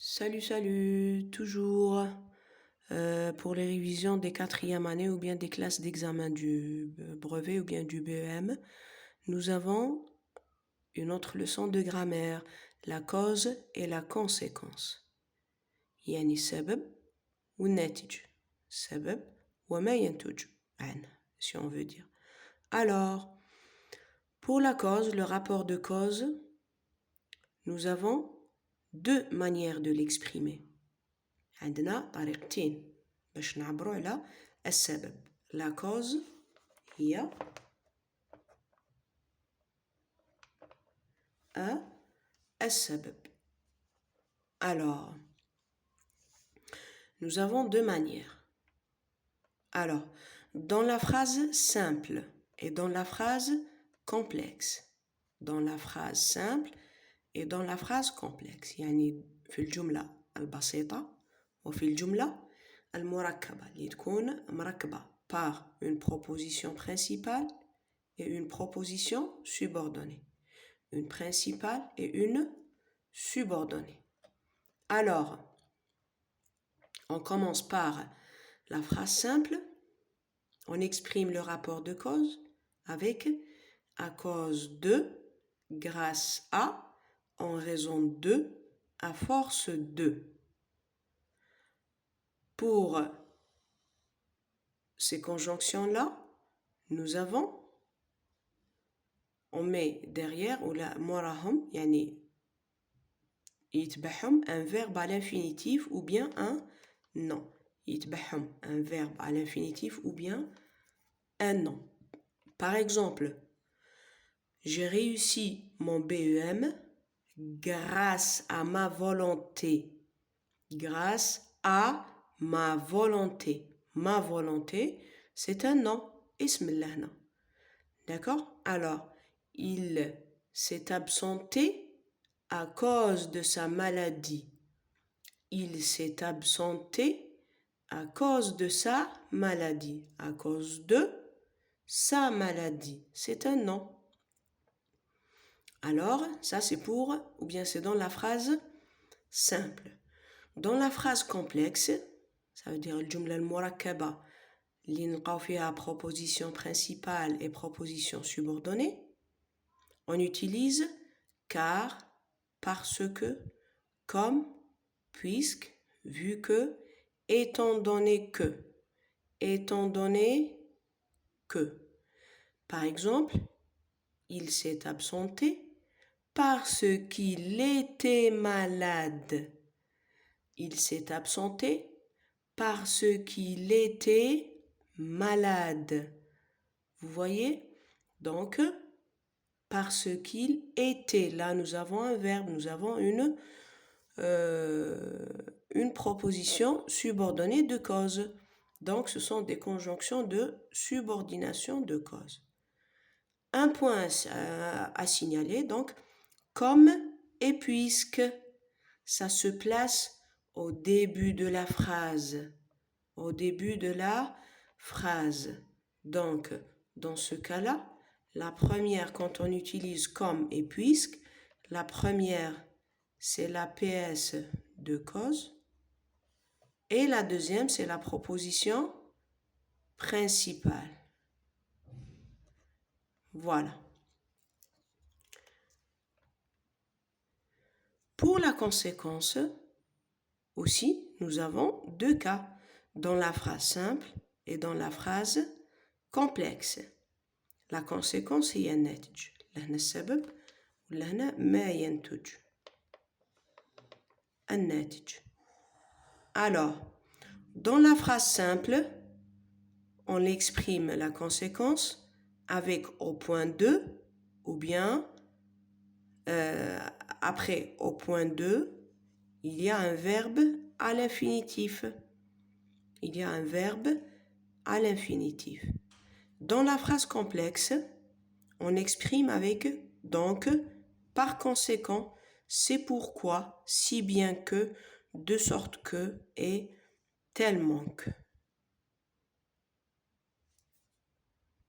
Salut, toujours pour les révisions des quatrièmes années ou bien des classes d'examen du brevet ou bien du BEM, nous avons une autre leçon de grammaire, la cause et la conséquence. يعني السبب والناتج. السبب وما ينتج عنه, si on veut dire. Alors, pour la cause, le rapport de cause, nous avons deux manières de l'exprimer. عندنا طريقتين باش نعبروا على السبب. La cause هي السبب. Alors, nous avons deux manières. Alors, dans la phrase simple et dans la phrase complexe. Dans la phrase simple et dans la phrase complexe. يعني في الجملة البسيطة وفي الجملة المركبة اللي تكون مركبة par une proposition principale et une proposition subordonnée. Une principale et une subordonnée. Alors, on commence par la phrase simple. On exprime le rapport de cause avec à cause de, grâce à, en raison de, à force de. Pour ces conjonctions-là, nous avons, on met derrière ou la morahum, yani يتبعهم un verbe à l'infinitif ou bien un nom. يتبعهم un verbe à l'infinitif ou bien un nom. Par exemple, j'ai réussi mon BEM grâce à ma volonté. Grâce à ma volonté. Ma volonté, c'est un nom. اسم الله هنا. D'accord? Alors, il s'est absenté à cause de sa maladie. Il s'est absenté à cause de sa maladie. À cause de sa maladie. C'est un nom. Alors, ça c'est pour, ou bien c'est dans la phrase simple. Dans la phrase complexe, ça veut dire الجملة المركبة اللي نلقاو فيها proposition principale et proposition subordonnée, on utilise car, parce que, comme, puisque, vu que, étant donné que. Étant donné que. Par exemple, il s'est absenté parce qu'il était malade. Il s'est absenté parce qu'il était malade. Vous voyez? Donc, parce qu'il était. Là, nous avons un verbe, nous avons une proposition subordonnée de cause. Donc, ce sont des conjonctions de subordination de cause. Un point à signaler, donc, comme et puisque, ça se place au début de la phrase. Au début de la phrase. Donc, dans ce cas-là, la première, quand on utilise comme et puisque, la première, c'est la PS de cause. Et la deuxième, c'est la proposition principale. Voilà. Pour la conséquence, aussi, nous avons deux cas, dans la phrase simple et dans la phrase complexe. La conséquence هي الناتج. لهنا السبب ولهنا ما ينتج. الناتج. Alors, dans la phrase simple, on exprime la conséquence avec au point 2 ou bien après au point 2, il y a un verbe à l'infinitif. Il y a un verbe à l'infinitif. Dans la phrase complexe, on exprime avec donc, par conséquent, c'est pourquoi, si bien que, de sorte que et tellement que.